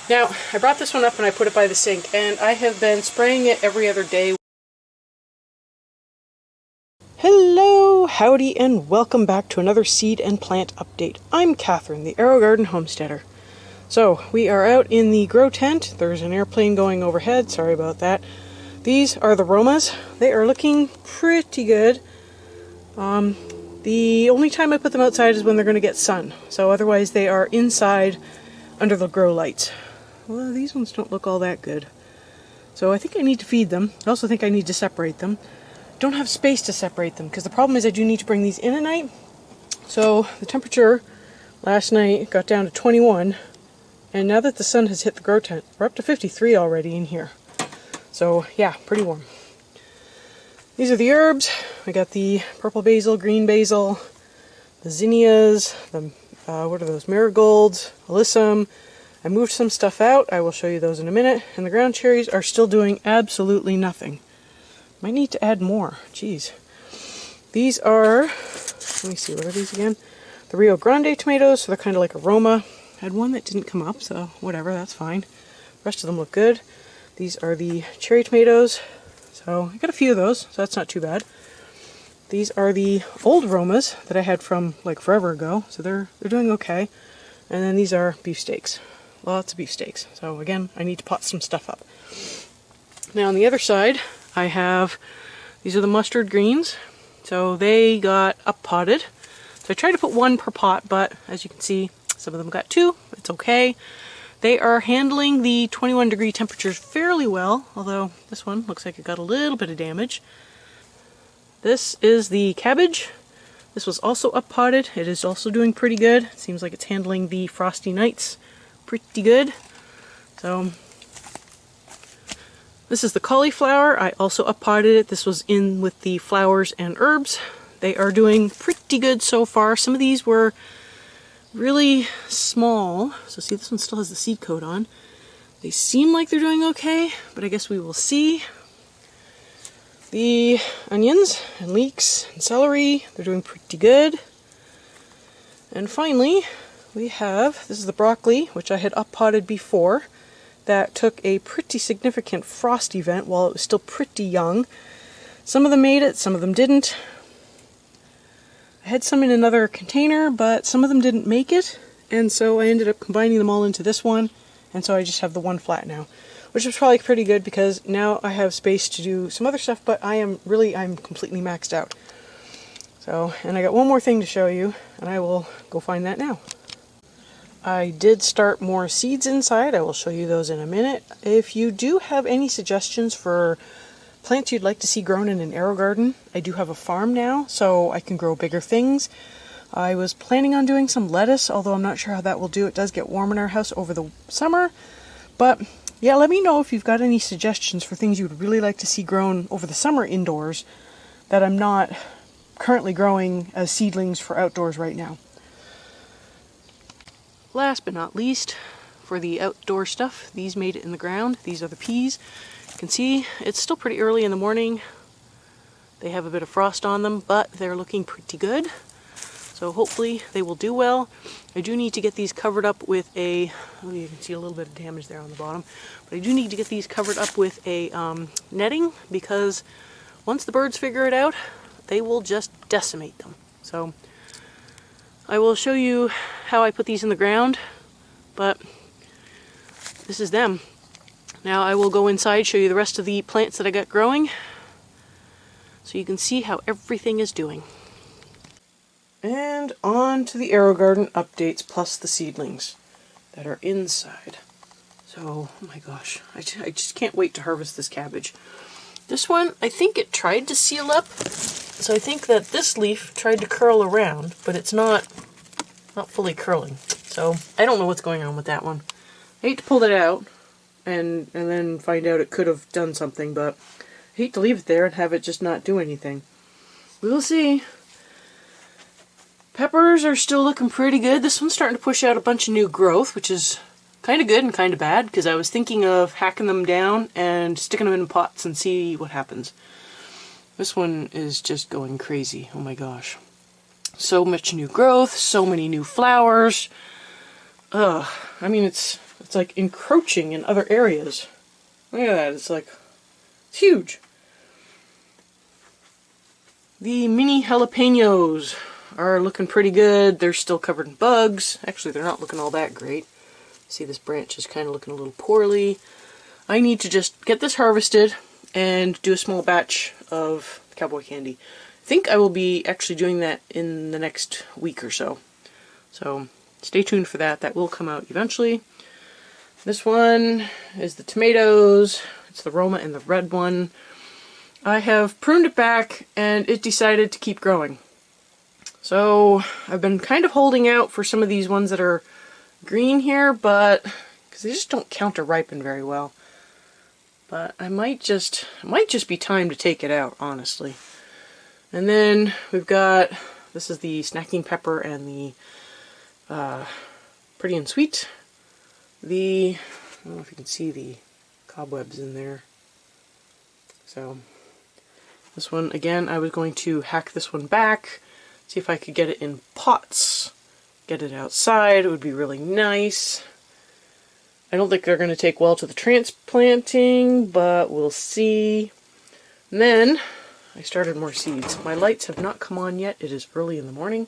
Now, I brought this one up and I put it by the sink, and I have been spraying it every other day. Hello, howdy, and welcome back to another seed and plant update. I'm Catherine, the Aerogarden Homesteader. So, we are out in the grow tent. There's an airplane going overhead, sorry about that. These are the Romas. They are looking pretty good. The only time I put them outside is when they're going to get sun. So otherwise they are inside under the grow lights. Well, these ones don't look all that good. So I think I need to feed them. I also think I need to separate them. Don't have space to separate them because the problem is I do need to bring these in at night. So the temperature last night got down to 21. And now that the sun has hit the grow tent, we're up to 53 already in here. So yeah, pretty warm. These are the herbs. I got the purple basil, green basil, the zinnias, the, what are those, marigolds, alyssum. I moved some stuff out. I will show you those in a minute. And the ground cherries are still doing absolutely nothing. Might need to add more. Jeez. These are, let me see, what are these again? The Rio Grande tomatoes, so they're kind of like a Roma. I had one that didn't come up, so whatever, that's fine. The rest of them look good. These are the cherry tomatoes. So I got a few of those, so that's not too bad. These are the old Romas that I had from like forever ago, so they're doing okay. And then these are beefsteaks. Lots of beefsteaks. So again, I need to pot some stuff up. Now on the other side, I have, these are the mustard greens. So they got up potted. So I tried to put one per pot, but as you can see, some of them got two. It's okay. They are handling the 21-degree temperatures fairly well, although this one looks like it got a little bit of damage. This is the cabbage. This was also up potted. It is also doing pretty good. It seems like it's handling the frosty nights pretty good. So this is the cauliflower. I also up potted it. This was in with the flowers and herbs. They are doing pretty good so far. Some of these were really small. So see, this one still has the seed coat on. They seem like they're doing okay, but I guess we will see. The onions and leeks and celery, they're doing pretty good. And finally, we have, this is the broccoli, which I had up potted before. That took a pretty significant frost event while it was still pretty young. Some of them made it, some of them didn't. I had some in another container, but some of them didn't make it, and so I ended up combining them all into this one, and so I just have the one flat now, which is probably pretty good because now I have space to do some other stuff, but I'm completely maxed out. So, and I got one more thing to show you, and I will go find that now. I did start more seeds inside. I will show you those in a minute. If you do have any suggestions for plants you'd like to see grown in an AeroGarden, I do have a farm now, so I can grow bigger things. I was planning on doing some lettuce, although I'm not sure how that will do. It does get warm in our house over the summer. But yeah, let me know if you've got any suggestions for things you would really like to see grown over the summer indoors that I'm not currently growing as seedlings for outdoors right now. Last but not least, for the outdoor stuff, these made it in the ground. These are the peas. You can see it's still pretty early in the morning. They have a bit of frost on them, but they're looking pretty good. So hopefully they will do well. I do need to get these covered up with a, oh, you can see a little bit of damage there on the bottom, but I do need to get these covered up with a netting, because once the birds figure it out, they will just decimate them. So I will show you how I put these in the ground, but this is them. Now I will go inside, show you the rest of the plants that I got growing, so you can see how everything is doing. And on to the AeroGarden updates plus the seedlings that are inside. So, oh my gosh, I just can't wait to harvest this cabbage. This one, I think it tried to seal up, so I think that this leaf tried to curl around, but it's not fully curling. So I don't know what's going on with that one. I hate to pull it out and then find out it could have done something, but I hate to leave it there and have it just not do anything. We'll see. Peppers are still looking pretty good. This one's starting to push out a bunch of new growth, which is kind of good and kind of bad, because I was thinking of hacking them down and sticking them in pots and see what happens. This one is just going crazy. Oh my gosh. So much new growth, so many new flowers. I mean, it's it's like encroaching in other areas. Look at that, it's like, it's huge. The mini jalapenos are looking pretty good. They're still covered in bugs. Actually, they're not looking all that great. See, this branch is kind of looking a little poorly. I need to just get this harvested and do a small batch of cowboy candy. I think I will be actually doing that in the next week or so. So stay tuned for that. That will come out eventually. This one is the tomatoes. It's the Roma and the red one. I have pruned it back and it decided to keep growing. So I've been kind of holding out for some of these ones that are green here, but because they just don't counter ripen very well. But it might just be time to take it out, honestly. And then we've got, this is the snacking pepper and the pretty and sweet. I don't know if you can see the cobwebs in there. So this one, again, I was going to hack this one back, see if I could get it in pots, get it outside. It would be really nice. I don't think they're going to take well to the transplanting, but we'll see. And then I started more seeds. My lights have not come on yet. It is early in the morning.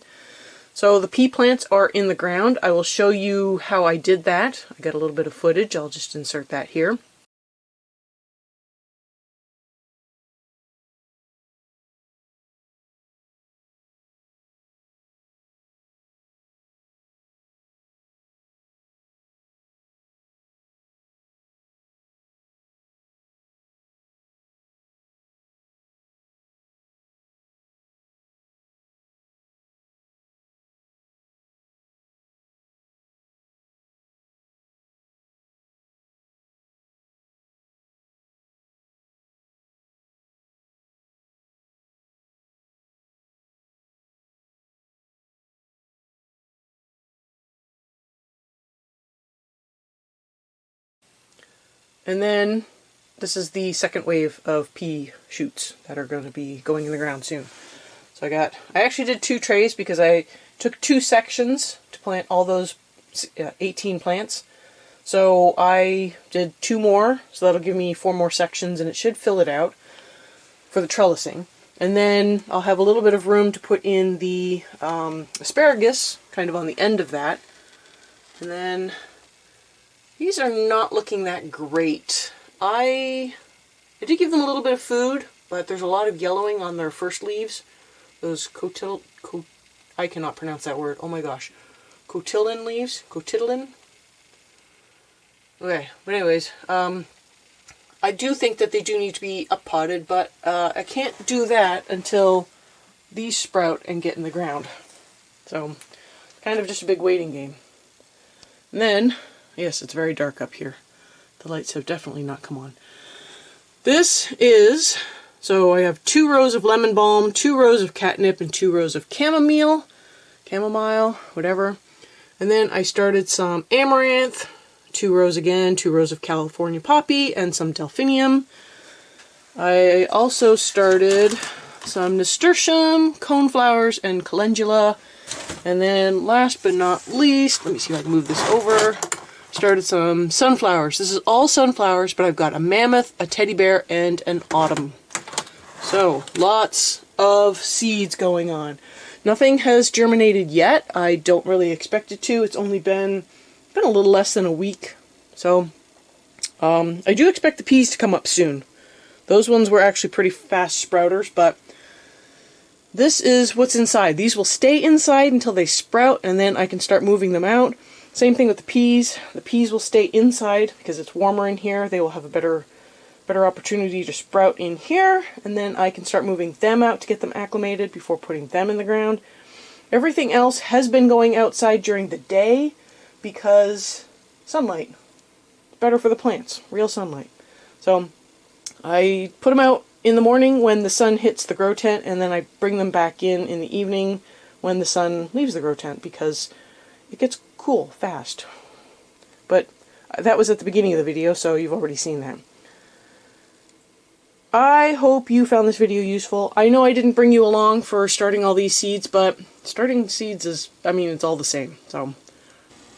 So the pea plants are in the ground. I will show you how I did that. I got a little bit of footage. I'll just insert that here. And then this is the second wave of pea shoots that are going to be going in the ground soon. So I actually did 2 trays because I took 2 sections to plant all those 18 plants. So I did 2 more, so that'll give me 4 more sections and it should fill it out for the trellising. And then I'll have a little bit of room to put in the asparagus, kind of on the end of that. And then these are not looking that great. I did give them a little bit of food, but there's a lot of yellowing on their first leaves. Those I cannot pronounce that word. Oh my gosh. Cotyledon leaves? Cotyledon? Okay, but anyways, I do think that they do need to be up-potted, but I can't do that until these sprout and get in the ground. So, kind of just a big waiting game. And then, yes, it's very dark up here. The lights have definitely not come on. This is, so I have 2 rows of lemon balm, 2 rows of catnip, and 2 rows of chamomile, whatever. And then I started some amaranth, 2 rows again, 2 rows of California poppy, and some delphinium. I also started some nasturtium, coneflowers, and calendula. And then last but not least, let me see if I can move this over, started some sunflowers. This is all sunflowers, but I've got a mammoth, a teddy bear, and an autumn. So, lots of seeds going on. Nothing has germinated yet. I don't really expect it to. It's only been a little less than a week. So, I do expect the peas to come up soon. Those ones were actually pretty fast sprouters, but this is what's inside. These will stay inside until they sprout, and then I can start moving them out. Same thing with the peas. The peas will stay inside because it's warmer in here. They will have a better opportunity to sprout in here, and then I can start moving them out to get them acclimated before putting them in the ground. Everything else has been going outside during the day because sunlight. Better for the plants. Real sunlight. So I put them out in the morning when the sun hits the grow tent, and then I bring them back in the evening when the sun leaves the grow tent because it gets cool fast. But that was at the beginning of the video, so you've already seen that. I hope you found this video useful. I know I didn't bring you along for starting all these seeds, but starting seeds is, I mean, it's all the same. So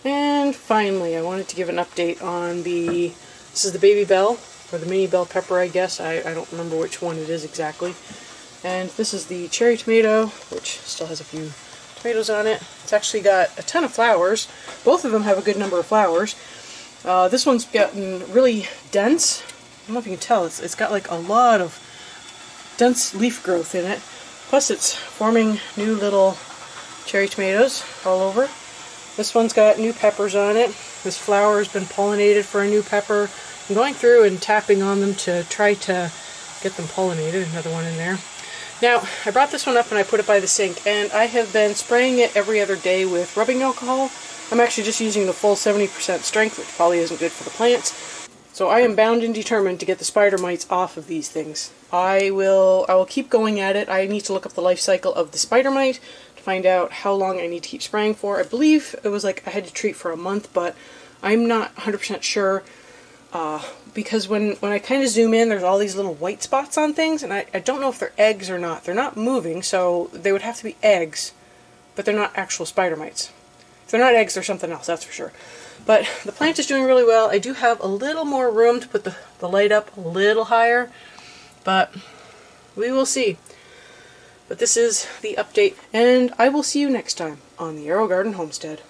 And finally, I wanted to give an update on this is the baby bell, or the mini bell pepper, I guess. I don't remember which one it is exactly. And this is the cherry tomato, which still has a few tomatoes on it. It's actually got a ton of flowers. Both of them have a good number of flowers. This one's gotten really dense. I don't know if you can tell, it's got like a lot of dense leaf growth in it. Plus it's forming new little cherry tomatoes all over. This one's got new peppers on it. This flower has been pollinated for a new pepper. I'm going through and tapping on them to try to get them pollinated. Another one in there. Now, I brought this one up and I put it by the sink, and I have been spraying it every other day with rubbing alcohol. I'm actually just using the full 70% strength, which probably isn't good for the plants. So I am bound and determined to get the spider mites off of these things. I will keep going at it. I need to look up the life cycle of the spider mite to find out how long I need to keep spraying for. I believe it was like I had to treat for a month, but I'm not 100% sure. Because when I kind of zoom in, there's all these little white spots on things, and I don't know if they're eggs or not. They're not moving, so they would have to be eggs, but they're not actual spider mites. If they're not eggs, they're something else, that's for sure. But the plant is doing really well. I do have a little more room to put the light up a little higher, but we will see. But this is the update, and I will see you next time on the Aerogarden Homestead.